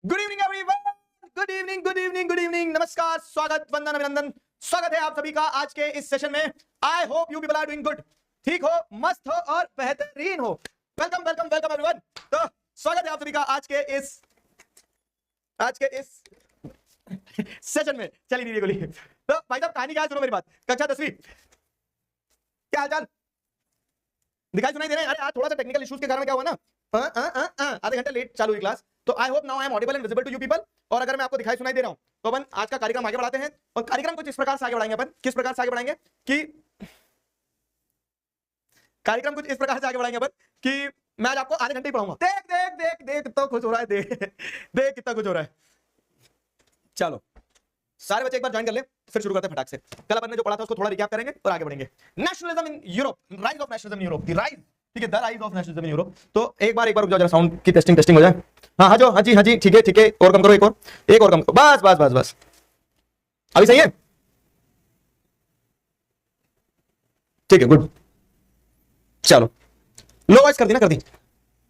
Good evening everyone, good evening, good evening, good evening, नमस्कार, स्वागत, वंदन, अभिनंदन, स्वागत है आप सभी का आज के इस सेशन में। I hope you people are doing good, ठीक हो, मस्त हो और बेहतरीन हो। Welcome welcome welcome everyone. तो स्वागत है आप सभी का आज के इस सेशन में। चलिए दीदी गोली। तो भाई साहब कहानी क्या है, सुनो मेरी बात। कक्षा 10वीं, क्या हाल चाल? दिखाई सुनाई दे रहे हैं? अरे आज थोड़ा सा टेक्निकल इश्यूज के कारण क्या हुआ ना, आधे घंटे लेट चालू हुई क्लास। तो I hope now I am audible and visible to you people. और अगर मैं आपको दिखाई सुनाई दे रहा हूं तो अपन आज का कार्यक्रम आगे बढ़ाते हैं। और कार्यक्रम कुछ इस प्रकार से आगे बढ़ाएंगे अपन, किस प्रकार से आगे बढ़ाएंगे कि कार्यक्रम कुछ इस प्रकार से आगे बढ़ाएंगे अपन कि मैं आज आपको आधे घंटे ही पढ़ाऊंगा। देख देख देख देख तो खुश हो रहा है, देख देख कितना कुछ हो रहा है। चलो सारे बच्चे एक बार ज्वाइन कर ले, फिर शुरू करते हैं फटाक से। कल अपन ने जो पढ़ा था उसको थोड़ा रिकैप करेंगे और आगे बढ़ेंगे। Nationalism in Europe, rise of nationalism in Europe, the rise, ठीक है, the rise of nationalism in Europe. तो एक बार रुक जाओ जरा, साउंड की टेस्टिंग हो जाए। हाँ जो, हाँ जी ठीक है, और कम करो, एक और कम करो, बस बस बस बस, अभी सही है, ठीक है, गुड। चलो लो वॉइस कर दी ना, कर दी।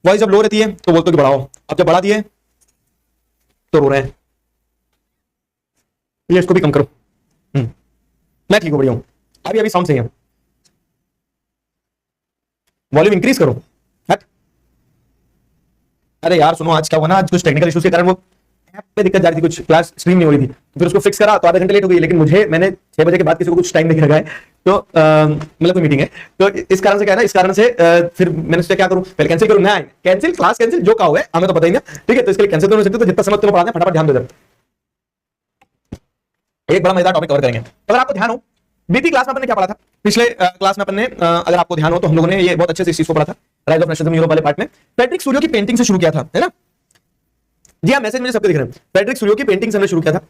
वॉइस जब लो रहती है तो बोलते कि बढ़ाओ, अब जब बढ़ा दिए तो रो रहे हैं। ये इसको भी कम करो। मैं ठीक हूं, बढ़िया हूं, अभी साउंड सही है। वॉल्यूम इंक्रीज करो। हट, अरे यार सुनो, आज क्या हुआ ना, आज कुछ टेक्निकल इश्यूज के कारण वो ऐप पे दिक्कत जा रही थी, कुछ क्लास स्ट्रीम नहीं हो रही थी, तो फिर उसको फिक्स करा तो आधे घंटे लेट हो गई। लेकिन मैंने 6 बजे के बाद किसी को कुछ टाइम नहीं रखा है, तो मतलब कोई मीटिंग है, तो इस कारण से क्या है ना, इस कारण से फिर मैंने सोचा क्या करूं, पहले कैंसिल करूं ना, कैंसिल क्लास कैंसिल जो का हुआ है हमें तो पता ही नहीं, ठीक है, तो इसके लिए कैंसिल तो नहीं हो सकते। तो जितना समय तुम्हें पढ़ाना है फटाफट ध्यान दो इधर, एक बड़ा मजेदार टॉपिक कवर करेंगे। तो अगर आपको ध्यान हो, बीती क्लास में अपन ने क्या पढ़ा था, पिछले क्लास में अपन ने अगर आपको ध्यान हो तो हम लोगों ने ये बहुत अच्छे से इस चीज को पढ़ा था, राइज ऑफ नेशनलिज्म यूरोप वाले पार्ट में फ्रेडरिक सूरियो की पेंटिंग से शुरू किया था, है ना। जी हाँ, मैसेज मुझे सबके दिख रहे हैं। फ्रेडरिक सूरियो की पेंटिंग से हमने शुरू किया था,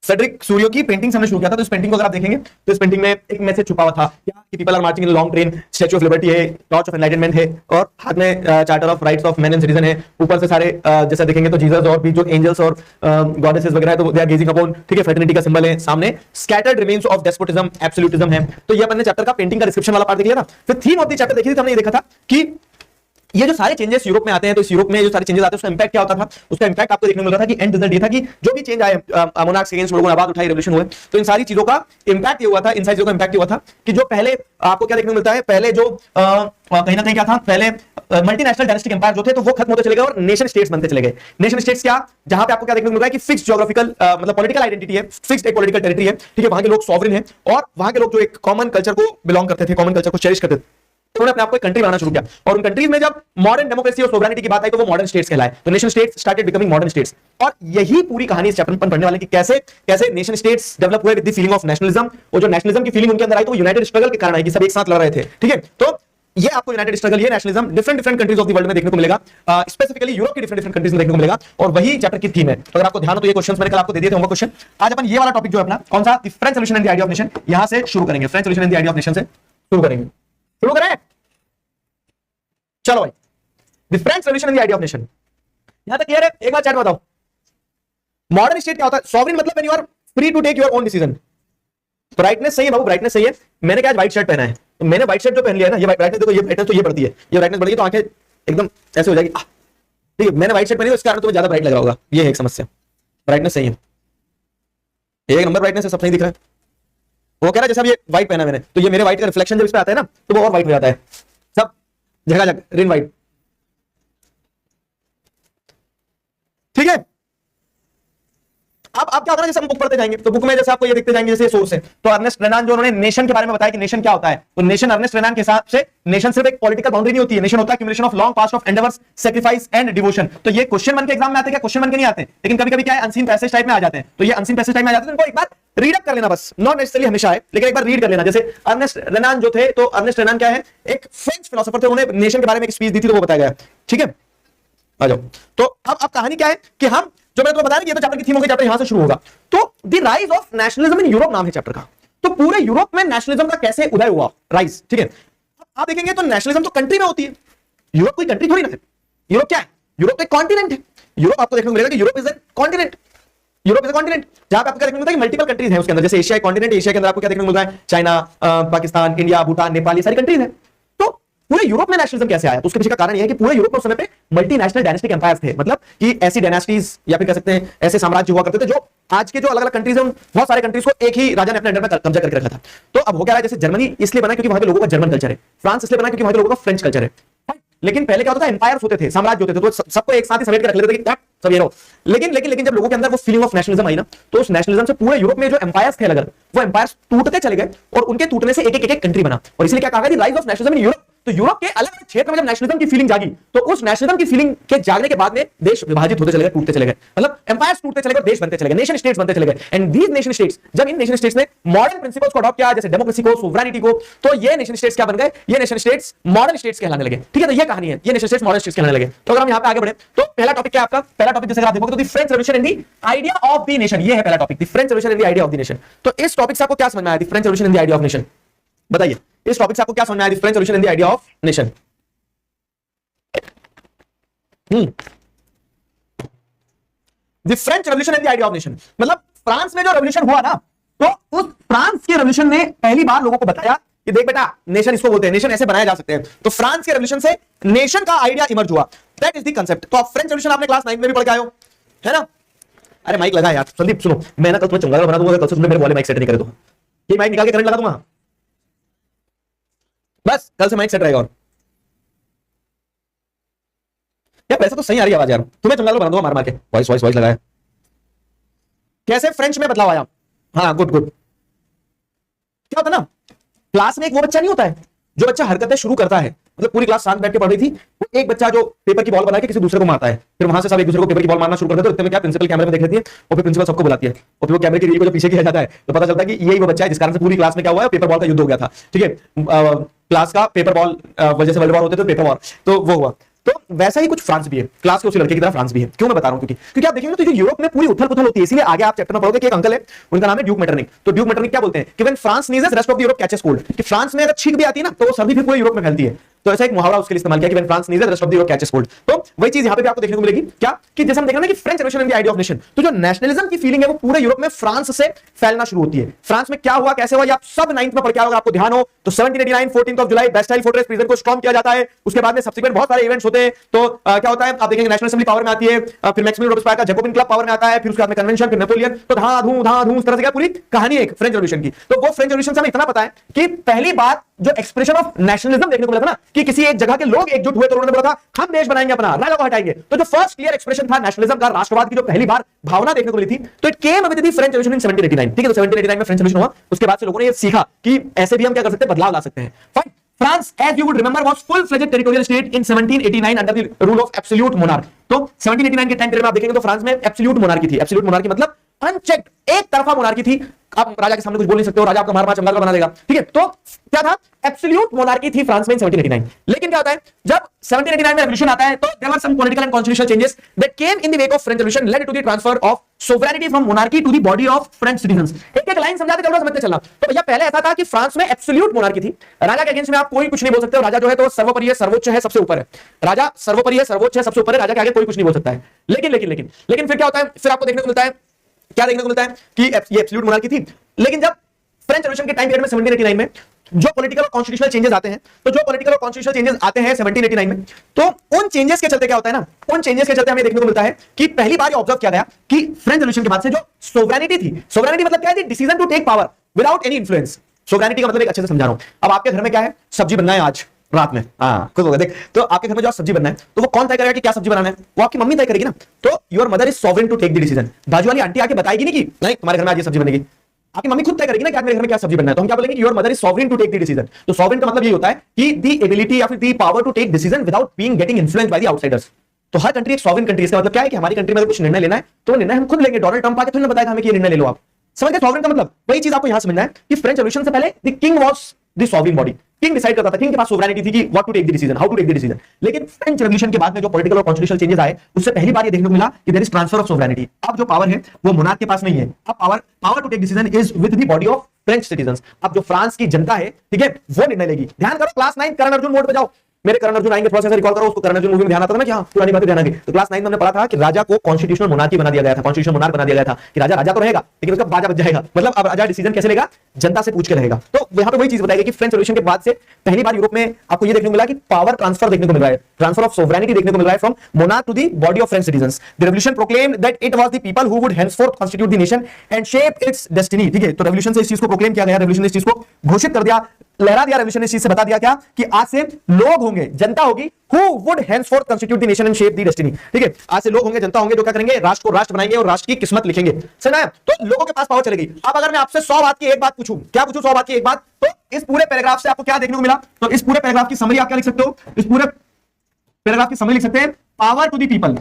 फ्रेडरिक सूरियो की पेंटिंग से हमने शुरू किया था। तो इस पेंटिंग को अगर आप देखेंगे तो इस पेंटिंग में एक मैसेज छुपा हुआ था, क्या कि people are marching in long train, statue of liberty है, टॉर्च ऑफ एनलाइटनमेंट है, और हाथ में charter of rights of man and citizen है। ऊपर से सारे जैसा देखेंगे तो जीसस और भी जो एंजल्स और गॉडेसेस वगैरह है, तो दे आर गेजिंग अपॉन, ठीक है, फ्रेटर्निटी का सिंबल है। सामने scattered remains of despotism, absolutism है। तो ये अपन ने चैप्टर का पेंटिंग का डिस्क्रिप्शन वाला पार्ट देख लिया था। फिर थीम ऑफ द चैप्टर देखी थी, हमने ये देखा था कि ये जो सारे चेंजेस यूरोप में आते हैं, तो इस यूरोप में जो सारे चेंजेस आते हैं उसका इंपैक्ट क्या होता था। उसका इंपैक्ट आपको देखने को मिल रहा था कि एंड रिजल्ट ये था कि जो भी चेंज आए, मोनार्क्स अगेंस्ट लोगों ने आवाज उठाई, रेवोल्यूशन हुए, तो इन सारी चीजों का इंपैक्ट ये हुआ था, इन सारी चीजों का इंपैक्ट ये हुआ था कि जो पहले आपको क्या देखने को मिलता है, पहले जो कहीं ना कहीं क्या था, पहले मल्टीनेशनल डायनेस्टिक एम्पायर जो थे तो वो खत्म होते चले गए और नेशन स्टेट्स बनते चले गए। नेशन स्टेट्स क्या, जहां पे आपको क्या देखने को मिल रहा है कि फिक्स्ड ज्योग्राफिकल मतलब पॉलिटिकल आइडेंटिटी है, फिक्स्ड एक पॉलिटिकल टेरिटरी है, ठीक है, वहां के लोग सॉवरेन है और वहां के लोग जो एक कॉमन कल्चर को बिलोंग करते थे, कॉमन कल्चर को चेरिश करते थे, उन्होंने अपने आप को एक कंट्री बनाना शुरू किया। और उन कंट्रीज में जब मॉडर्न डेमोक्रेसी और सोवरेनिटी की बात आई तो वो मॉडर्न स्टेट्स कहलाए। तो nation states started becoming modern states. और यही पूरी कहानी इस चैप्टर में पढ़ने वाले कि कैसे कैसे नेशन स्टेट्स डेवलप हुए with the feeling of nationalism. और जो नेशनलिज्म की फीलिंग उनके अंदर आई तो वो यूनाइटेड स्ट्रगल के कारण आई कि सब एक साथ लड़ रहे थे, ठीक है। तो ये आपको यूनाइटेड स्ट्रगल, ये nationalism different countries of the world में देखने को मिलेगा, स्पेसिफिकली यूरोप की डिफरेंट कंट्रीज में देखने को मिलेगा। और वही चैप्टर की थीम है। तो अगर आपको ध्यान हो तो ये क्वेश्चंस मैंने कल आपको दे दिए थे, होमवर्क क्वेश्चन। आज अपन ये वाला टॉपिक जो है अपना कौन सा, the French revolution and the idea of nation, यहां से शुरू करेंगे। French revolution and the idea of nation से शुरू करेंगे, शुरू करें। चलो भाई, the French revolution and the idea of nation, यहां तक क्लियर है? एक बार चैट में बताओ, मॉडर्न स्टेट क्या होता है? सॉवरेन मतलब when you are free to take your own decision. तो राइटनेस सही है बाबू, राइटनेस सही है। मैंने क्या आज व्हाइट शर्ट पहना है, तो मैंने व्हाइट शर्ट जो पहन लिया है ना, ये ब्राइटनेस देखो, ये ब्राइटनेस तो ये बढ़ती है, ये ब्राइटनेस बढ़ेगी तो आंखें एकदम ऐसे हो जाएगी, ठीक है। मैंने व्हाइट शर्ट पहनी है, इस कारण तुम्हें ज्यादा ब्राइट लग रहा होगा, ये है एक समस्या। ब्राइटनेस सही है, एक नंबर ब्राइटनेस है, सब सही दिख रहा है। वो कह रहा है जैसे अब ये व्हाइट पहना मैंने, तो ये मेरे व्हाइट का रिफ्लेक्शन जब इस पे आता है ना तो वो और व्हाइट हो जाता है, सब जगह जगह रिन व्हाइट, ठीक है। अब क्या होता है, जैसे हम बुक पढ़ते जाएंगे तो बुक में जैसे आपको ये देखते जाएंगे, जैसे सोर्स है तो अर्नेस्ट रेनान जो उन्होंने नेशन के बारे में बताया कि नेशन क्या होता है, तो नेशन अर्नेस्ट रेनान के हिसाब से नेशन सिर्फ एक पॉलिटिकल बाउंड्री नहीं होती है, नेशन होता है accumulation of long past of endeavours, sacrifice and devotion. तो ये क्वेश्चन बन के एग्जाम में आते हैं क्या? क्वेश्चन बन के नहीं आते, लेकिन कभी कभी क्या है, अनसीन पैसेज टाइप में आ जाते हैं। तो ये अनसीन पैसेज टाइप में आ जाते हैं, तो इनको एक बार रीड अप कर लेना, बस नॉट नेसेसरली हमेशा है, लेकिन एक बार रीड कर लेना। जैसे अर्नेस्ट रेनान जो थे, तो अर्नेस्ट रेनान क्या है, एक फ्रेंच फिलोसोफर थे, उन्होंने नेशन के बारे में एक स्पीच दी थी तो वो बताया गया, ठीक है। आ जाओ, तो अब कहानी क्या है कि हम जो मैंने तुम्हें बताया कि ये तो चैप्टर की थीम होगी, चैप्टर यहां से शुरू होगा। तो the rise of nationalism in Europe नाम है चैप्टर का। तो पूरे यूरोप में नेशनलिज्म का कैसे उदय हुआ, राइज, ठीक है। आप देखेंगे तो नेशनलिज्म तो कंट्री में होती है, यूरोप कोई कंट्री थोड़ी ना है। यूरोप क्या है? यूरोप तो एक कॉन्टिनेंट है। यूरोप आपको देखने को मिलेगा कि Europe is a continent, Europe is a continent, जहां पे आपको क्या देखने को मिलता है कि मल्टीपल कंट्रीज हैं उसके अंदर। जैसे एशिया एक कॉन्टिनेंट, एशिया के अंदर आपको क्या देखने को मिलता है, चाइना, पाकिस्तान, इंडिया, भूटान, नेपाल, ये सारी कंट्रीज हैं। तो पूरे यूरोप में नेशनलिज्म कैसे आया? तो उसके पीछे का कारण यह है कि पूरे यूरोप में उस समय पे मल्टीनेशनल डायनेस्टिक एम्पायर्स थे, मतलब कि ऐसी डायनेस्टीज या फिर कह सकते हैं ऐसे साम्राज्य हुआ करते थे जो आज के जो अलग अलग कंट्रीज हैं बहुत सारे कंट्रीज को एक ही राजा ने अपने अंडर में कब्जा करके रखा था। तो अब हो क्या रहा है, जैसे जर्मनी इसलिए बना क्योंकि वहां पे लोगों का जर्मन कल्चर है, फ्रांस इसलिए बना क्योंकि वहां पे लोगों का फ्रेंच कल्चर है। लेकिन पहले क्या होता था, एम्पायर्स होते थे, साम्राज्य होते थे, तो सबको एक साथ ही समेट के रख लेते थे कि सब ये रहो। लेकिन जब लोगों के अंदर वो फीलिंग ऑफ नेशनलिज्म आई ना, तो उस नेशनलिज्म से पूरे यूरोप में जो एम्पायर्स थे अलग, वो एम्पायर्स टूटते चले गए और उनके टूटने से एक कंट्री बना। और इसलिए क्या कहा गया, rise of nationalism in Europe. तो यूरोप के अलग अलग क्षेत्र में जब नेशनलिज्म की फीलिंग जागी, तो उस नेशनलिज्म की फीलिंग के जागने के बाद में देश विभाजित होते चले गए, टूटते चले गए, मतलब एम्पायर्स टूटते चले गए, देश बनते चले गए, नेशन स्टेट्स बनते चले गए। एंड दीज नेशन स्टेट्स, जब इन नेशन स्टेट्स ने मॉडर्न प्रिंसिपल्स को अडॉप्ट किया, जैसे डेमोक्रेसी को, सोवरेनिटी को, तो ये नेशन स्टेट्स क्या बन गए, ये नेशन स्टेट्स मॉडर्न स्टेट्स कहलाने लगे। ठीक है, तो ये कहानी है, ये नेशन स्टेट्स मॉडर्न स्टेट्स कहलाने लगे। तो अगर हम यहां पे आगे बढ़े तो पहला टॉपिक क्या है आपका, पहला टॉपिक जैसे आप देखोगे तो the French revolution in the idea of the nation, ये है पहला topic, the French revolution in the idea of the nation. तो इस टॉपिक से आपको क्या समझ में आया, the French revolution in the idea of nation? बताइए, इस टॉपिक से आपको क्या समझ में आया, the French revolution in the idea of nation? The French revolution in the idea of nation, मतलब फ्रांस में जो रेवोल्यूशन हुआ ना, तो उस फ्रांस के रेवोल्यूशन ने पहली बार लोगों को बताया कि देख बेटा, नेशन इसको बोलते हैं, नेशन ऐसे बनाए जा सकते हैं। तो फ्रांस के रेवोल्यूशन से नेशन का आइडिया इमर्ज हुआ, दैट इज द कांसेप्ट। तो आप फ्रेंच रेवोल्यूशन आपने क्लास 9 में भी पढ़ के आए हो, है ना? अरे माइक लगा यार, संदीप सुनो, मैं ना कल तुम्हें चंगाल बना दूंगा, कल से तुमने मेरे वाले माइक सेट नहीं करे तो ये माइक निकाल के करंट लगा दूंगा, बस कल से माइक सेट रहेगा। और यार वैसे तो सही आ रही है आवाज यार, तुम्हें चंगाल बना दूंगा मार मार के, वॉइस वॉइस वॉइस लगाया। कैसे फ्रेंच में बदलाव आया? हाँ गुड गुड। क्या होता है ना, क्लास में एक वो बच्चा नहीं होता है जो बच्चा हरकतें शुरू करता है, मतलब पूरी क्लास शांत बैठ के पढ़ रही थी, वो एक बच्चा जो पेपर की बॉल बना के किसी दूसरे को मारता है, फिर वहां से सब एक दूसरे को पेपर की बॉल मारना शुरू कर देते हैं। तो इतने में क्या प्रिंसिपल कैमरे में देख लेती है और फिर प्रिंसिपल सबको बुलाती है, और फिर वो कैमरे की रील को जो पीछे किया जाता है तो पता चलता है कि यही वो बच्चा है जिस कारण से पूरी क्लास में क्या हुआ है, पेपर बॉल का युद्ध हो गया था। ठीक है, क्लास का पेपर बॉल वजह से वर्ल्ड वॉर होते थे, पेपर वॉर, तो वो हुआ। तो वैसा ही कुछ फ्रांस भी है, क्लास के उसी लड़के की तरह फ्रांस भी है। क्यों मैं बता रहा हूं, क्योंकि आप देखेंगे तो जो यूरोप में पूरी उथल पुथल होती है, इसलिए आगे आप चैप्टर में पढ़ोगे कि एक अंकल है, उनका नाम है ड्यूक मेटरनिक। तो ड्यूक मेटरनिक क्या बोलते हैं कि when France sneezes rest of the Europe catches cold, कि फ्रांस में अगर छींक भी आती है ना तो वो सर्दी फिर पूरे यूरोप में फैलती है। तो ऐसा एक मुहावरा उसके लिए इस्तेमाल किया कि when France sneezes rest of the Europe catches cold. तो वही चीज यहां पे भी आपको देखने को मिलेगी, क्या कि जैसे हम देख रहे हैं कि French revolution in the idea of nation, तो जो नेशनलिज्म की फीलिंग है वो पूरे यूरोप में फ्रांस से फैलना शुरू होती है। फ्रांस में क्या हुआ, कैसे हुआ, ये आप सब 9th में पढ़ के आओगे, आपको ध्यान हो तो 1789 14 जुलाई बेस्टाइल फोर्ट्रेस प्रिजन को स्टॉर्म किया जाता है। उसके बाद में सब्सिक्वेंट बहुत सारे इवेंट्स होते हैं। तो क्या होता है, आप देखेंगे नेशनल असेंबली पावर में आती है, फिर मैक्सिमिलियन रोबेस्पियर का जैकोबिन क्लब पावर में आता है, फिर उसके बाद में कन्वेंशन, फिर नेपोलियन, तो धां इस तरह से क्या पूरी कहानी है फ्रेंच रेवोल्यूशन की। तो वो फ्रेंच रेवोल्यूशन से हमें इतना पता है कि पहली बार जो एक्सप्रेशन ऑफ नेशनलिज्म देखने को मिला था ना, कि किसी एक जगह के लोग एकजुट हुए तो उन्होंने बोला था हम देश बनाएंगे अपना, राजा को हटाएंगे। तो जो फर्स्ट क्लियर एक्सप्रेशन था नेशनलिज्म का, राष्ट्रवाद की जो पहली बार भावना देखने को मिली थी, तो it came with the French revolution in 1789। ठीक है, तो 1789 में फ्रेंच रेवोल्यूशन हुआ, उसके बाद से लोगों ने ये सीखा कि ऐसे भी हम क्या कर सकते हैं, बदलाव ला सकते हैं। Fine, France, as you would remember, was full-fledged territorial state in 1789 under the rule of absolute monarch. तो 1789 के टाइम पीरियड में आप देखेंगे तो फ्रांस में एब्सोल्यूट मोनार्की थी। एब्सोल्यूट मोनार्की मतलब अनचेक्ड, एक तरफा मोनार्की थी। आप राजा के सामने कुछ बोल नहीं सकते हो, राजा आपका मार मार चंगाल का बना देगा। ठीक है, तो क्या था, एब्सोल्यूट मोनार्की थी फ्रांस में 1789। लेकिन क्या होता है, जब 1789 में रेवोल्यूशन आता है तो there were some political and constitutional changes that came in the wake of French revolution led to the transfer of sovereignty from monarchy to the body of French citizens. एक एक लाइन समझाते चलो, समझते चलना। तो भैया पहले ऐसा था कि फ्रांस में एब्सोल्यूट मोनार्की थी, राजा के अगेंस्ट में आप कोई कुछ नहीं बोल सकते हो। राजा जो है तो सर्वोपरि है, सर्वोच्च है, सबसे ऊपर है। राजा सर्वोपरि है, सर्वोच्च है, सबसे ऊपर है, राजा के आगे कोई कुछ नहीं बोल सकता है। लेकिन फिर क्या होता है, फिर आपको देखने को मिलता है, क्या देखने को मिलता है कि ये एब्सोल्यूट मोनार्की थी। लेकिन जब फ्रेंच रेवोल्यूशन के टाइम पीरियड में 1789 में जो पॉलिटिकल और कॉन्स्टिट्यूशनल चेंजेस आते हैं, तो जो पॉलिटिकल और कॉन्स्टिट्यूशनल चेंजेस आते हैं 1789 में, तो उन चेंजेस के चलते क्या होता है ना, उन चेंजेस के चलते हमें देखने को मिलता है कि पहली बार ये ऑब्जर्व किया गया कि फ्रेंच रेवोल्यूशन के बाद से जो सोवरेनिटी थी, सोवरेनिटी मतलब क्या है, decision to take power without any influence. Sovereignty का मतलब एक अच्छे से समझा रहा हूं। अब आपके घर में क्या है, सब्जी बनना है आज रात में, हाँ खुद होगा देख। तो आपके घर में जो सब्जी बनना है, तो वो कौन तय करेगा कि क्या सब्जी बनाना है, वो आपकी मम्मी तय करेगी ना। तो your mother is sovereign to take the decision. बाजू वाली आंटी आके बताएगी नहीं कि नहीं तुम्हारे घर में आज ये सब्जी बनेगी, आपकी मम्मी खुद तय करेगी ना कि आज मेरे घर में क्या सब्जी बनना है। तो हम क्या बोलेंगे, your mother is sovereign to take the decision. तो सॉवरेन का मतलब ये होता है कि द एबिलिटी या फिर the power to take decision without being getting influenced by the outsiders. तो हर कंट्री एक सॉवरेन कंट्री, इसका मतलब क्या है कि हमारी कंट्री में कुछ निर्णय लेना है तो निर्णय हम खुद लेंगे। डोनाल्ड ट्रंप आके थोड़ी ना बताएगा हमें कि ये निर्णय ले लो। आप समझ गए सॉवरेन का मतलब? वही चीज आपको यहां समझना है कि फ्रेंच रेवोल्यूशन से पहले the king was the sovereign body, king decide करता था, किंग के पास सोवरेनिटी थी कि what to take the decision, how to take the decision. लेकिन फ्रेंच रेवोल्यूशन के बाद में जो पॉलिटिकल और कॉन्स्टिट्यूशनल चेंजेस आए, उससे पहली बार ये देखने को मिला कि there is transfer of sovereignty. अब जो पावर है वो मोनार्क के पास नहीं है, अब power to take decision is with the body of French citizens. अब जो फ्रांस की जनता है, ठीक है, वो निर्णय लेगी। ध्यान करो, क्लास 9 करण अर्जुन मोड पे जाओ। मेरे करण अर्जुन आएंगे, थोड़ा सा रिकॉल करो उसको, करण अर्जुन मूवी में ध्यान आता था ना कि हाँ पुरानी बातें ध्यान आ गई। तो क्लास 9 में हमने पढ़ा था कि राजा को कॉन्स्टिट्यूशनल मोनार्की बना दिया गया था, कॉन्स्टिट्यूशनल मोनार्क बना दिया गया था कि राजा राजा तो रहेगा लेकिन उसका बाजा बच जाएगा, मतलब अब राजा डिसीजन कैसे लेगा, जनता से पूछ के रहेगा। तो यहाँ पे वही चीज बताई गई कि फ्रेंच रेवोल्यूशन के बाद से पहली बार यूरोप में आपको ये देखने को मिला कि पावर ट्रांसफर देखने को मिल रहा है, ट्रांसफर ऑफ सोवरेनिटी देखने को मिल रहा है from monarch to the body of French citizens. The revolution proclaimed that it was the people who would henceforth constitute the nation and shape its destiny। ठीक है, तो रेवोल्यूशन से इस चीज को प्रोक्लेम किया गया, रेवोल्यूशन ने इस चीज को घोषित कर दिया, लहरा दिया, रेवोल्यूशन ने इस चीज से बता दिया क्या कि आज से लोग होंगे, जनता होगी, who would henceforth constitute the nation and shape the destiny। ठीक है, आज से लोग होंगे, जनता होंगे जो क्या करेंगे, राष्ट्र को राष्ट्र बनाएंगे और राष्ट्र की किस्मत लिखेंगे। समझ आया? तो लोगों के पास पावर चलेगी। अब अगर मैं आपसे 100 बात की एक बात पूछूं, क्या पूछूं 100 बात की एक बात, तो इस पूरे पैराग्राफ से आपको क्या देखने को मिला, तो इस पूरे पैराग्राफ की समरी आप क्या लिख सकते हो, इस पूरे पैराग्राफ की समरी लिख सकते हैं, पावर टू द पीपल।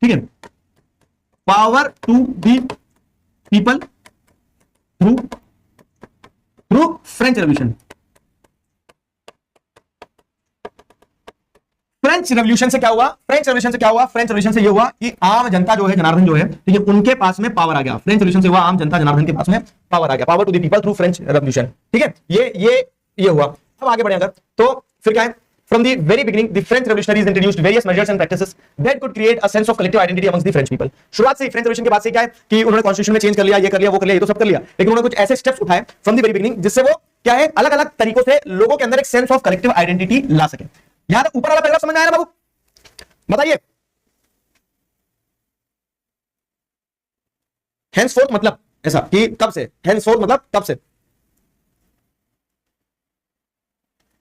ठीक है, power to the people through French revolution. French revolution से क्या हुआ, फ्रेंच रेवोल्यूशन से क्या हुआ, फ्रेंच रेवोल्यूशन से ये हुआ कि आम जनता जो है, जनार्दन जो है, ठीक है, उनके पास में पावर आ गया। फ्रेंच रेवोल्यूशन से हुआ आम जनता जनार्दन के पास में पावर आ गया, power to the people through French revolution. ठीक है, ये हुआ। अब आगे बढ़े अगर, तो फिर क्या है, From the very beginning, the French revolutionaries introduced various measures and practices that could create a sense of collective identity amongst the French people। शुरुआत से फ्रेंच रेवोल्यूशन के बाद से क्या है कि उन्होंने कॉन्स्टिट्यूशन में चेंज कर लिया, ये कर लिया, वो कर लिया, ये तो सब कर लिया, लेकिन उन्होंने कुछ ऐसे स्टेप्स उठाए फ्रॉम द वेरी बिगिनिंग जिससे वो क्या है, अलग अलग तरीकों से लोगों के अंदर एक sense of collective identity law सके। यहां तक ऊपर वाला पैराग्राफ समझ में आया ना बाबू, बताइए। henceforth मतलब ऐसा कि कब से, henceforth मतलब कब से।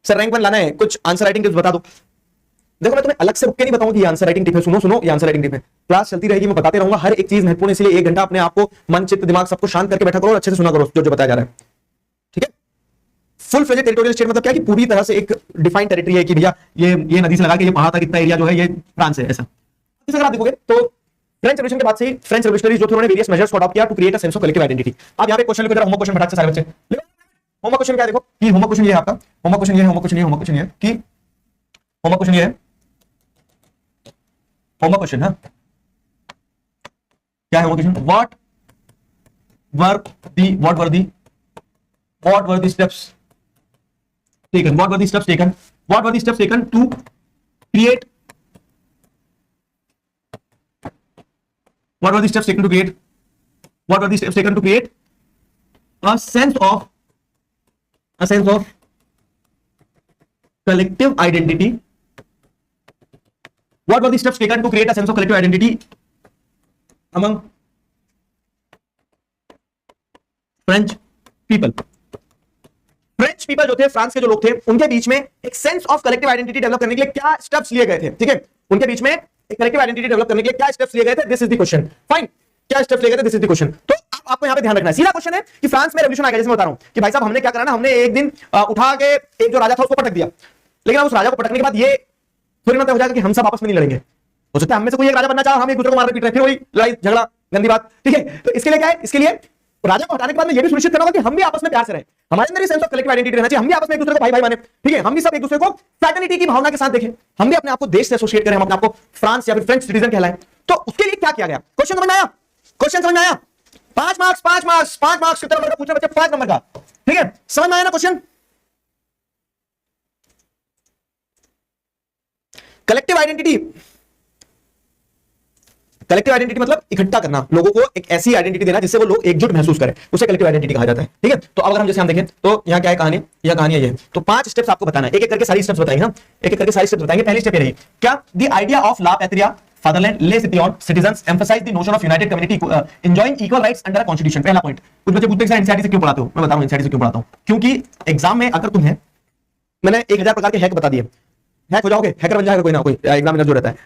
सर रैंक 1 लाना है, कुछ आंसर राइटिंग टिप्स बता दो। देखो मैं तुम्हें अलग से रुक के नहीं बताऊंगा कि ये आंसर राइटिंग टिप है, सुनो ये आंसर राइटिंग टिप है। क्लास चलती रहेगी, मैं बताते रहूंगा, हर एक चीज महत्वपूर्ण, इसलिए 1 घंटा अपने आप को मन चित्त दिमाग सबको शांत करके बैठा करो और अच्छे से सुना करो जो बताया जा रहा है। ठीक है, फुल फ्लेजेड टेरिटोरियल स्टेट मतलब क्या कि पूरी तरह से एक डिफाइंड टेरिटरी है कि भैया ये नदी से लगा के ये पहाड़ तक इतना एरिया जो है ये फ्रांस है, ऐसा। अगर आप देखोगे तो फ्रेंच रेवोल्यूशन के बाद से फ्रेंच रेवोल्यूशनरीज जो थे उन्होंने वेरियस मेजर्स को अडॉप्ट किया to create a sense of collective identity. अब यहां पे क्वेश्चन लिखो जरा, होमवर्क क्वेश्चन फटाक से सारे बच्चे। होमवर्क क्वेश्चन क्या है, देखो कि होमवर्क क्वेश्चन ये है आपका, होमवर्क क्वेश्चन ये है, होमवर्क क्वेश्चन ये, होमवर्क क्वेश्चन ये कि होमवर्क क्वेश्चन ये है, होमवर्क क्वेश्चन है क्या है, homework question, what were the steps taken, what were the steps taken, what were the steps taken to create, what were the steps taken to create, what were the steps taken to create a sense of collective identity, what were the steps taken to create a sense of collective identity among French people। French people जो थे, France के जो लोग थे, उनके बीच में एक sense of collective identity develop करने के लिए क्या स्टेप्स लिए गए थे। ठीक है, उनके बीच में एक कलेक्टिव आइडेंटिटी डेवलप करने के लिए क्या स्टेप्स लिए गए थे, this is the question. Fine, क्या स्टेप्स लिए गए थे, दिस इज द क्वेश्चन। तो आपको यहां पे ध्यान रखना है, सीधा क्वेश्चन है कि फ्रांस में रेवोल्यूशन आ गया, जैसे मैं बता रहा हूं कि भाई साहब हमने क्या करा ना, हमने एक दिन उठा के एक जो राजा था उसको पटक दिया, लेकिन अब उस राजा को पटकने के बाद ये थोड़ी ना तय हो जाएगा कि हम सब आपस में नहीं लड़ेंगे। हो सकता है हम में से कोई एक राजा बनना चाहे, हम एक दूसरे को मार पीट रहे, फिर वही लड़ाई झगड़ा, गंदी बात। ठीक है, तो इसके लिए क्या है, इसके लिए राजा को हटाने के बाद में ये भी सुनिश्चित करना होगा कि हम भी आपस में प्यार से रहे, हमारे अंदर सेंस ऑफ कलेक्टिव आइडेंटिटी रहना चाहिए, हम भी आपस में एक दूसरे को भाई भाई माने। ठीक है, हम भी सब एक दूसरे को फ्रैटर्निटी की भावना के साथ देखें, हम भी अपने आप को देश से एसोसिएट करें, हम अपने आप को फ्रांस या फिर फ्रेंच सिटीजन कहलाएं। तो उसके लिए क्या किया गया, क्वेश्चन समझ में आया, क्वेश्चन समझ में आया। 5 मार्क्स कितने नंबर का पूछा बच्चे, 5 नंबर का। ठीक है, समझ में आया ना question. Collective identity, collective identity मतलब इकट्ठा करना, लोगों को एक ऐसी आइडेंटिटी देना जिससे वो लोग एकजुट महसूस करें, उसे कलेक्टिव आइडेंटिटी कहा जाता है। ठीक है, तो अगर हम जैसे हम देखें तो यहाँ क्या है कहानी, यह कहानी है ये। तो 5 स्टेप्स आपको बताना है, एक एक करके सारी स्टेप्स बताएंगे ना, एक एक करके सारी स्टेप्स बताएंगे। पहली स्टेप ये रही क्या, the idea of la patria fatherland le city on citizens emphasise the notion of united community enjoying equal rights under a constitution. पहला पॉइंट, कुछ बच्चे पूछते हैं एनसीईआरटी से क्यों पढ़ाते हो, मैं बता रहा हूं एनसीईआरटी से क्यों पढ़ाता हूं, क्योंकि एग्जाम में अगर तुम्हें मैंने 1000 प्रकार के हैक बता दिए, हैक हो जाओगे, हैकर बन जाएगा कोई ना कोई एग्जामिनर जो रहता है,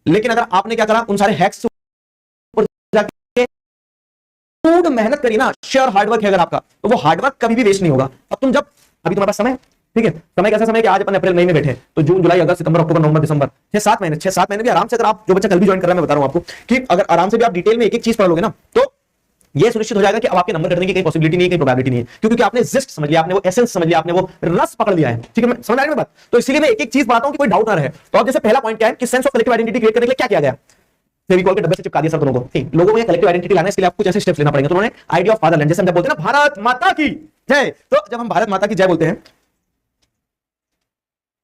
लेकिन अगर आपने क्या करा, उन सारे हैक्स मेहनत करी ना, शेयर हार्डवर्क है अगर आपका, तो वो हार्डवर्क कभी भी वेस्ट नहीं होगा। अब तुम जब, अभी तुम्हारे पास समय, ठीक है, समय कैसा समय कि आज अपन अप्रैल मई में बैठे, तो जून जुलाई अगस्त सितंबर अक्टूबर नवंबर दिसंबर 6-7 महीने, 6-7 महीने भी आराम से, अगर आप जो बच्चा कल भी ज्वाइन कर रहा है, मैं बता रहा हूं आपको कि अगर आराम से भी आप डिटेल में एक एक चीज पढ़ लोगे ना, तो ये सुनिश्चित हो जाएगा कि अब आपके नंबर कटने की कोई पॉसिबिलिटी नहीं है, कोई प्रोबेबिलिटी नहीं है, क्योंकि आपने जिस्ट समझ लिया, आपने वो एसेंस समझ लिया, आपने वो रस पकड़ लिया है। ठीक है, समझ आ रही है बात। तो इसलिए मैं एक एक चीज बताता हूं कि कोई डाउट ना रहे। तो अब जैसे पहला पॉइंट क्या है कि sense of collective identity create करने के लिए क्या किया गया, फेविकॉल के डब्बे से चिपका दिया सब दोनों को। ठीक, लोगों को ये कलेक्टिव आइडेंटिटी लाना है, इसके लिए आपको कुछ ऐसे स्टेप्स लेना पड़ेंगे। तो उन्होंने आइडिया ऑफ फादरलैंड, जैसे हम जब बोलते हैं ना भारत माता की जय, तो जब हम भारत माता की जय बोलते हैं,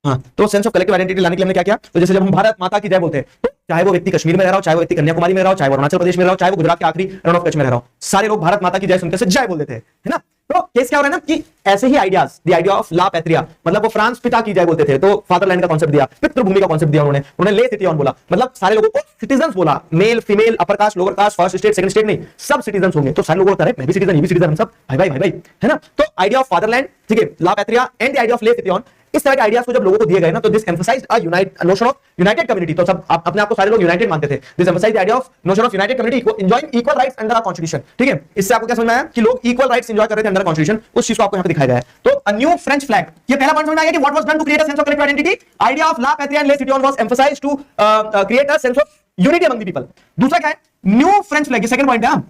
हाँ, तो सेंस ऑफ कलेक्टिव आइडेंटिटी लाने के लिए हमने क्या किया, तो जैसे जब हम भारत माता की जय बोलते हैं, तो चाहे वो व्यक्ति कश्मीर में रह रहा हो, चाहे वो व्यक्ति कन्याकुमारी में रह रहा हो, चाहे वो अरुणाचल प्रदेश में रह रहा हो, चाहे वो गुजरात के आखिरी रण ऑफ कच्छ में रह रहा हो, सारे लोग भारत माता की जय सुनकर से जय बोल देते हैं, है ना। तो केस क्या हो रहा है ना कि ऐसे ही ideas, the idea of la patria, मतलब वो फ्रांस पिता की जय बोलते थे, तो फादरलैंड का कॉन्सेप्ट दिया, पितृभूमि का कॉन्सेप्ट दिया उन्होंने ले सिटी ऑन बोला, मतलब सारे लोगों को सिटीजंस बोला, male female upper caste lower caste first state second state नहीं, सब सिटीजंस होंगे। तो सारे लोगों को मैं भी सिटीजन, ये भी सिटीजन, हम सब भाई भाई है ना। तो आइडिया ऑफ फादरलैंड, ठीक है, la patria and the idea of le city on, इस तरह के आइडियाज को जब लोगों को दिए गए ना, तो this emphasised a notion of united community, तो सब अपने आप को सारे लोग यूनाइटेड मानते थे। This emphasised the idea of notion of united community enjoying equal rights under a constitution, ठीक है। इससे आपको क्या समझ में आया कि लोग इक्वल राइट्स एंजॉय कर रहे थे अंडर कॉन्स्टिट्यूशन, उस चीज को आपको यहां पे दिखाया गया है। तो अ न्यू फ्रेंच फ्लैग, ये पहला पॉइंट समझ में आ गया कि what was done to create a sense of collective identity, idea of la patria and le city on was emphasised to create a sense of unity among the people. दूसरा क्या है, न्यू फ्रेंच फ्लैग, ये second point है।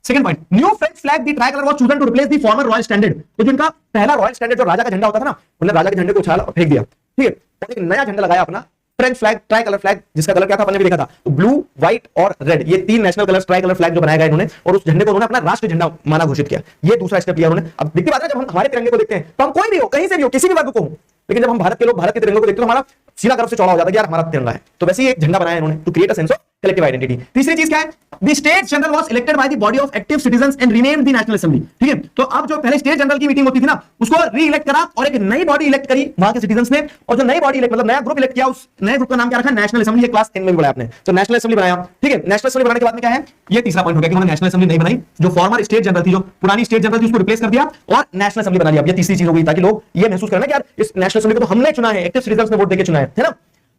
Second point, new French flag the tricolour was chosen to replace the former royal standard, तो जो इनका पहला royal standard जो राजा का झंडा होता था ना, उन्होंने राजा के झंडे को उछाला और फेंक दिया, ठीक है, और एक नया झंडा लगाया अपना French flag, try colour flag, जिसका कलर क्या था अपन ने भी देखा था, तो ब्लू व्हाइट और रेड, ये तीन national colours try colour flag जो बनाया गया इन्होंने, और उस झंडे को उन्होंने अपना राष्ट्रीय झंडा माना घोषित किया। ये दूसरा स्टेप लिया उन्होंने। अब दिखती बात है, जब हम हमारे तिरंगे को देखते हैं, तो हम कोई भी हो, कहीं से भी हो, किसी भी वर्ग को हो, लेकिन जब हम भारत के लोग भारत के तिरंगे को देखते हैं तो हमारा सीना गर्व से चौड़ा हो जाता है यार हमारा तिरंगा है। तो वैसे ही एक झंडा बनाया इन्होंने to create a sense of collective identity. तीसरी चीज क्या है, the state general was elected by the body of active citizens and renamed the national assembly, ठीक है। तो अब जो पहले स्टेट जनरल की मीटिंग होती थी ना, उसको री इलेक्ट करा और एक नई बॉडी इलेक्ट करी वहां के सिटीजंस ने, और जो नई बॉडी इलेक्ट मतलब नया ग्रुप इलेक्ट किया, उस नए ग्रुप का नाम क्या रखा, नेशनल असेंबली। ये क्लास 10 में भी पढ़ा आपने, तो नेशनल असेंबली बनाया, ठीक है। नेशनल असेंबली बनाने के बाद में क्या है, ये तीसरा पॉइंट हो गया कि उन्होंने नेशनल असेंबली नहीं बनाई, जो फॉर्मर स्टेट जनरल थी, जो पुरानी स्टेट जनरल थी, उसको रिप्लेस कर दिया और नेशनल असेंबली बना लिया। ये तीसरी चीज हो गई, ताकि लोग ये महसूस करें कि यार इस नेशनल असेंबली को तो हमने चुना है, एक्टिव सिटीजंस ने वोट देके चुना है ना।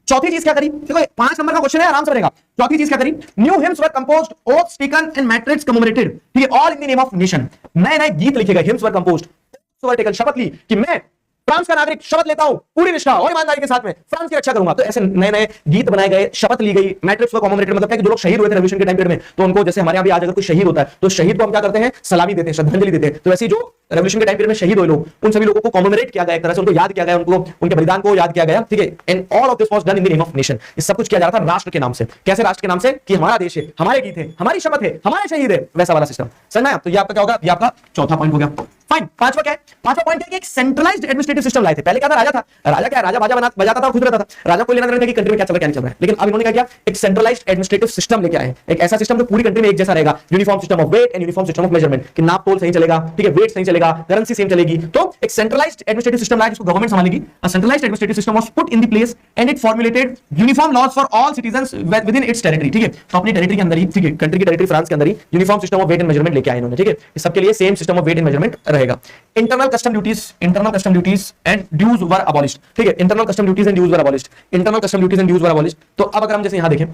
चौथी चीज क्या करी, देखो 5 नंबर का क्वेश्चन है, आराम से बनेगा। चौथी चीज क्या करी, new hymns were composed, oaths taken and matrix commemorated, ठीक है, all in the name of nation. नए नए गीत लिखे गए, hymns were composed, oaths were taken, शपथ ली कि मैं फ्रांस का नागरिक शपथ लेता हूं पूरी निष्ठा और ईमानदारी के साथ में फ्रांस की रक्षा करूंगा। तो ऐसे नए नए गीत बनाए गए, शपथ ली गई, मैट्रिक्स वर कमेमोरेटेड, मतलब क्या कि जो लोग शहीद हुए थे रेवोल्यूशन के टाइम पीरियड में, तो उनको जैसे हमारे यहां भी आज अगर कोई शहीद होता है तो शहीद को हम क्या करते हैं, सलामी देते हैं, श्रद्धांजलि देते हैं। तो ऐसे जो रेवोल्यूशन के टाइम पीरियड में शहीद हुए लोग, उन सभी लोगों को कमेमोरेट किया गया, एक तरह से उनको याद किया गया, उनको उनके बलिदान को याद किया गया, ठीक है। And all of this was done in the name of nation. ये सब कुछ किया जा रहा था राष्ट्र के नाम से। कैसे राष्ट्र के नाम से, कि हमारा देश है, हमारे गीत है, हमारी शपथ है, हमारे शहीद है, वैसा वाला सिस्टम। समझ में आया? तो ये आपका क्या होगा, ये आपका चौथा पॉइंट हो गया। फाइन, पांचवा क्या है, पांचवा पॉइंट है कि एक सेंट्रलाइज्ड एडमिनिस्ट्रेटिव सिस्टम लाए थे। पहले क्या था, राजा था, राजा क्या, राजा बाजा बजाता था और खुश रहता था, राजा को लेना देना था कि कंट्री में क्या चल रहा है क्या नहीं चल रहा है। लेकिन अब इन्होंने क्या किया, एक सेंट्रलाइज्ड एडमिनिस्ट्रेटिव सिस्टम लेके आए, एक ऐसा सिस्टम जो पूरी कंट्री में एक जैसा रहेगा, uniform system of weight and uniform system of measurement, कि नाप तोल सही चलेगा, ठीक है, वेट सही चलेगा, करेंसी सेम चलेगी। तो एक सेंट्रलाइज्ड एडमिनिस्ट्रेटिव सिस्टम लाया जिसको गवर्नमेंट संभालेगी। A centralised administrative system was put in the place and it formulated uniform laws for all citizens within its territory, ठीक है। तो अपनी टेरिटरी के अंदर ही, ठीक है, कंट्री की टेरिटरी फ्रांस के अंदर ही uniform system of weight and measurement लेके आए इन्होंने, ठीक है। इस सबके लिए same system of weight and measurement रहेगा। Internal custom duties and dues were abolished, ठीक है। Internal custom duties and dues were abolished, internal custom duties and dues were abolished. तो अब अगर हम जैसे यहां देखें,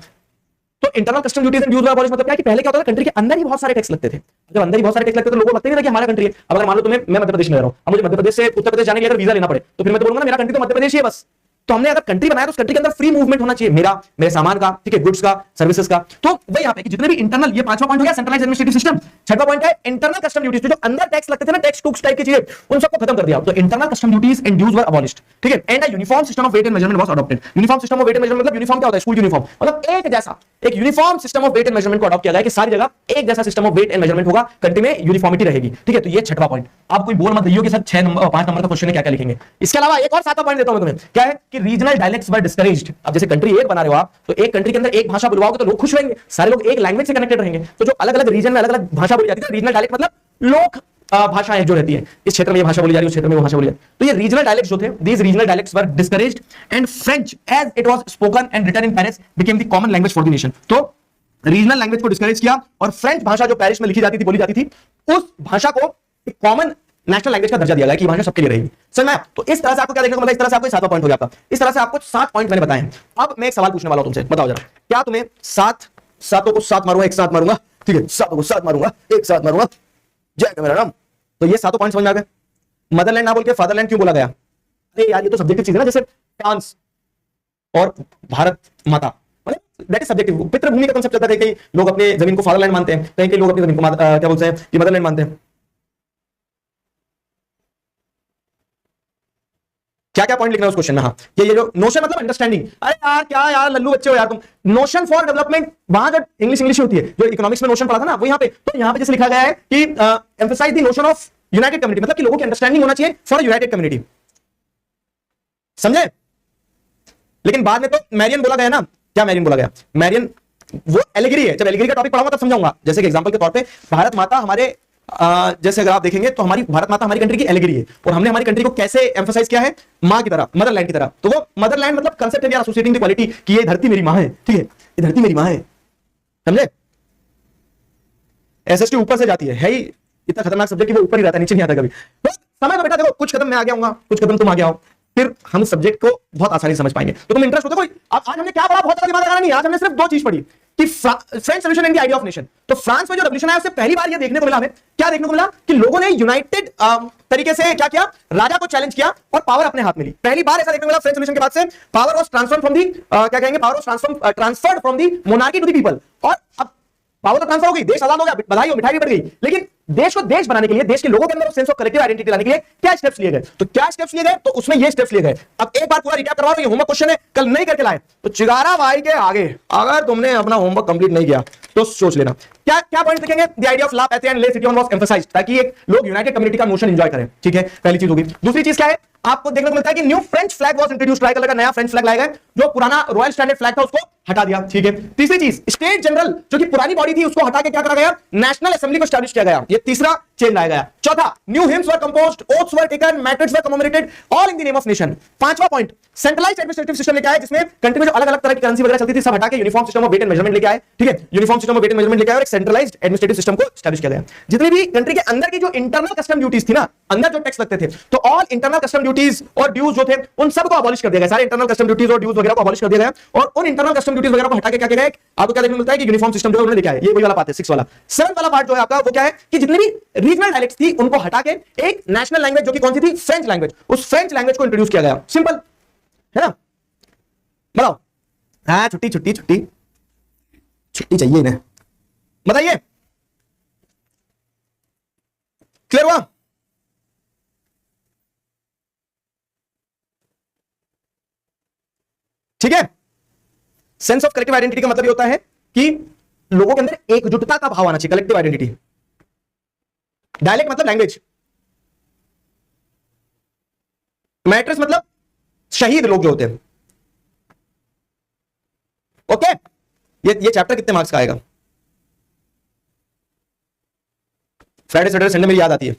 तो internal custom duties and dues were abolished मतलब क्या है कि पहले क्या होता था, कंट्री के अंदर ही बहुत सारे टैक्स लगते थे। जब अंदर ही बहुत सारे टैक्स लगते थे तो लोगों को लगता ही नहीं था कि हमारा कंट्री है। अब अगर मान लो तुम्हें, मैं मध्य प्रदेश में रह रहा हूं, अब मुझे मध्य प्रदेश से उत्तर प्रदेश जाने के लिए अगर वीजा लेना पड़े, तो फिर मैं तो बोलूंगा मेरा कंट्री तो मध्य प्रदेश ही है बस। तो हमने अगर कंट्री बनाया तो उस कंट्री के अंदर फ्री मूवमेंट होना चाहिए, मेरा, मेरे सामान का, ठीक है, गुड्स का, सर्विसेज का। तो वही यहाँ पे कि जितने भी इंटरनल, ये पांचवा पॉइंट हो गया सेंट्रलाइज्ड एडमिनिस्ट्रेटिव सिस्टम। छठवां पॉइंट है इंटरनल कस्टम ड्यूटीज, जो अंदर टैक्स लगते थे ना, टैक्स टूक्स टाइप की चीजें, उन सबको खत्म कर दिया। तो internal custom duties and dues were abolished, ठीक है। And a uniform system of weight and measurement was adopted. Uniform system of weight and measurement मतलब यूनिफॉर्म क्या होता है, स्कूल यूनिफॉर्म, मतलब एक जैसा, एक uniform system of weight and measurement को अडॉप्ट किया गया कि सारी जगह एक जैसा system of weight and measurement होगा, कंट्री में यूनिफॉर्मिटी रहेगी, ठीक है। तो ये छठवां पॉइंट। आप कोई बोल मत दियो कि सर 5 नंबर का क्वेश्चन है, क्या क्या लिखेंगे। इसके अलावा एक और सातवां पॉइंट देता हूं मैं तुम्हें, क्या है कि रीजनल डायलेक्ट्स वर डिस्करेज्ड। अब जैसे कंट्री एक बना रहे हो आप, तो एक कंट्री के अंदर एक भाषा बुलवाओगे तो लोग खुश रहेंगे, सारे लोग एक लैंग्वेज से कनेक्टेड रहेंगे। तो जो अलग अलग रीजन में अलग अलग भाषा बोली जाती है, रीजनल डायलेक्ट मतलब लोक भाषाएं जो रहती है, इस क्षेत्र में ये भाषा बोली जा रही है, उस क्षेत्र में वो भाषा बोली जा रही है। तो ये रीजनल डायलेक्ट्स जो थे, these regional dialects were discouraged and French as it was spoken and written in Paris became the common language for the nation. तो रीजनल लैंग्वेज को डिस्करेज किया और फ्रेंच भाषा जो पेरिस में लिखी जाती थी, बोली जाती थी, उस भाषा को एक कॉमन नेशनल लैंग्वेज का दर्जा दिया गया कि भाषा सबके लिए रहेगी। समझ में? तो इस तरह से आपको क्या देखने को मिला, इस तरह से आपको सातवां पॉइंट हो गया आपका। इस तरह से आपको 7 पॉइंट मैंने बताए हैं। अब मैं एक सवाल पूछने वाला हूं तुमसे, बताओ जरा, क्या तुम्हें सातों को 7 मारूंगा, एक साथ मारूंगा, ठीक है, सातों को 7 मारूंगा, एक साथ मारूंगा, जय मेरा नाम। तो ये 7 पॉइंट समझ में आ गए। मदरलैंड ना बोल के फादरलैंड क्यों बोला गया? अरे यार ये तो सब्जेक्टिव चीज है ना, जैसे फ्रांस और भारत माता, दैट इज सब्जेक्टिव। पितृभूमि का कांसेप्ट चलता है, कई लोग अपने जमीन को फादरलैंड मानते हैं, कई लोग अपनी जमीन को क्या बोलते हैं कि मदरलैंड मानते हैं। क्या क्या पॉइंट लिखना है उस क्वेश्चन में? हाँ, ये जो नोशन मतलब अंडरस्टैंडिंग। अरे यार क्या यार लल्लू बच्चे हो यार तुम। नोशन फॉर डेवलपमेंट, वहां जो इंग्लिश होती है, जो इकोनॉमिक्स में नोशन पढ़ा था ना, वो यहाँ पे, तो यहाँ पे जैसे लिखा गया है कि emphasize the notion of united community, मतलब कि लोगों की अंडरस्टैंडिंग होना चाहिए फॉर यूनाइटेड कम्युनिटी। समझे? लेकिन बाद में तो मैरियन बोला गया ना। क्या मैरियन बोला गया? मैरियन वो एलिगरी है। जब एलिगरी का टॉपिक पढ़ाऊंगा तब समझाऊंगा। जैसे कि एग्जांपल के तौर पे भारत माता हमारे जैसे अगर आप देखेंगे तो हमारी भारत माता हमारी कंट्री की एलिगरी है, और हमने हमारी कंट्री को कैसे एम्फसाइज किया है? मां की तरह, मदरलैंड की तरह। तो वो मदरलैंड मतलब कंसेप्ट है we are associating the quality कि ये धरती मेरी मां है, ठीक है, ये धरती मेरी मां है, समझे? एसएसटी ऊपर से जाती है ही इतना खतरनाक सब्जेक्ट कि वो ऊपर ही रहता है, नीचे नहीं आता कभी। तो समय तो बेटा देखो, कुछ कदम मैं आ गया हूँ, कुछ कदम तुम आ गया हो, फिर हम सब्जेक्ट को बहुत आसानी से समझ पाएंगे। तो तुम इंटरेस्ट होता कोई? आज हमने क्या पढ़ा, बहुत ज्यादा दिमाग लगाना नहीं, आज हमने सिर्फ दो चीज पढ़ी कि French revolution and the idea of nation. तो फ्रांस में जो रेवोल्यूशन आया उससे पहली बार ये देखने को मिला, हमें क्या देखने को मिला कि लोगों ने यूनाइटेड तरीके से क्या किया, राजा को चैलेंज किया और पावर अपने हाथ में ली। पहली बार ऐसा देखने को मिला फ्रेंच रेवोल्यूशन के बाद से, power was transferred from the क्या कहेंगे, power was transferred from the monarchy to the people. और अब पावर तो ट्रांसफर हो गई, देश आजाद हो गया, बधाई हो, मिठाई भी बढ़ गई, लेकिन देश को देश बनाने के लिए, देश के लोगों के अंदर सेंस ऑफ कलेक्टिव आइडेंटिटी लाने के लिए क्या स्टेप्स लिए गए? तो क्या स्टेप्स लिए गए? तो उसमें ये स्टेप्स लिए गए। अब एक बार पूरा रिकैप करवा रहा हूं, ये होमवर्क क्वेश्चन है, कल नहीं करके लाए तो चिगारा भाई के आगे अगर तुमने अपना होमवर्क कंप्लीट नहीं किया तो सोच लेना। क्या क्या पॉइंट लिखेंगे? The idea of la patrie and le city on was emphasised, ताकि एक लोग यूनाइटेड कम्युनिटी का मोशन एंजॉय करें, ठीक है, पहली चीज होगी। दूसरी चीज क्या है? आपको देखने को मिलता है कि new French flag was introduced, try colour का नया फ्रेंच फ्लैग लाया गया, जो पुराना रॉयल स्टैंडर्ड फ्लैग था उसको हटा दिया, ठीक है। तीसरी चीज, स्टेट जनरल जो कि पुरानी बॉडी थी उसको हटा के क्या करा गया? नेशनल असेंबली को एस्टैब्लिश किया गया, ये तीसरा चेंज लाया गया। चौथा, new hymns were composed, oaths were taken, matrix were commemorated, all in the name of nation. पांचवा पॉइंट, सेंट्रलाइज्ड एडमिनिस्ट्रेटिव सिस्टम लेके आए, जिसमें कंट्री में जो अलग अलग तरह की करेंसी वगैरह चलती थी सब हटा के uniform system of weight and measurement लेके आए, ठीक है, uniform system of weight and measurement लेके आए और एक सेंट्रलाइज्ड एडमिनिस्ट्रेटिव सिस्टम को एस्टैब्लिश किया गया। जितनी भी कंट्री के अंदर की जो इंटरनल कस्टम ड्यूटीज थी ना, अंदर जो टैक्स लगते थे, तो ऑल इंटरनल कस्टम ड्यूटीज और ड्यूज जो थे उन सबको अबॉलिश कर दिया गया, सारे इंटरनल कस्टम ड्यूटीज और ड्यूज वगैरह को अबॉलिश कर दिया गया, और उन इंटरनल कस्टम ड्यूटीज वगैरह को हटा के क्या किया गया? आपको क्या देखने को मिलता है कि यूनिफॉर्म सिस्टम जो है उन्होंने लेके आए। ये वही वाला पार्ट है, 6 वाला। 7 वाला पार्ट जो है आपका वो क्या है कि जितनी भी रीजनल डायलेक्ट्स थी उनको हटा के एक नेशनल लैंग्वेज जो कि कौन सी थी? फ्रेंच लैंग्वेज, उस फ्रेंच लैंग्वेज को इंट्रोड्यूस किया गया। सिंपल है ना? बताओ। हाँ, छुट्टी छुट्टी छुट्टी छुट्टी चाहिए इन्हें, बताइए, क्लियर हुआ? ठीक है। सेंस ऑफ कलेक्टिव आइडेंटिटी का मतलब ये होता है कि लोगों के अंदर एकजुटता का भाव आना चाहिए, कलेक्टिव आइडेंटिटी। डायलेक्ट मतलब लैंग्वेज, मैट्रिक्स मतलब शहीद लोग जो होते हैं। ओके, ये चैप्टर कितने मार्क्स का आएगा? फ्राइडे सैटरडे संडे मेरी याद आती है,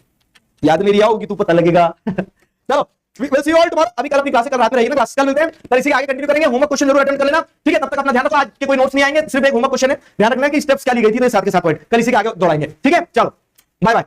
याद मेरी आओगी तो पता लगेगा। चलो, we'll see you all tomorrow। अभी कल अपनी क्लासेस कल रात में रहेगी ना, क्लास कल मिलते हैं, कल इसी आगे कंटिन्यू करेंगे। होमवर्क क्वेश्चन जरूर अटेंड कर लेना, ठीक है। तब तक अपना ध्यान रखो, आज के कोई नोट्स नहीं आएंगे, सिर्फ एक होमवर्क क्वेश्चन है, ध्यान रखना कि स्टेप्स क्या ली गई थी, तो साथ के साथ पॉइंट कल इसी के आगे दौड़ाएंगे, ठीक है। चलो, बाय बाय।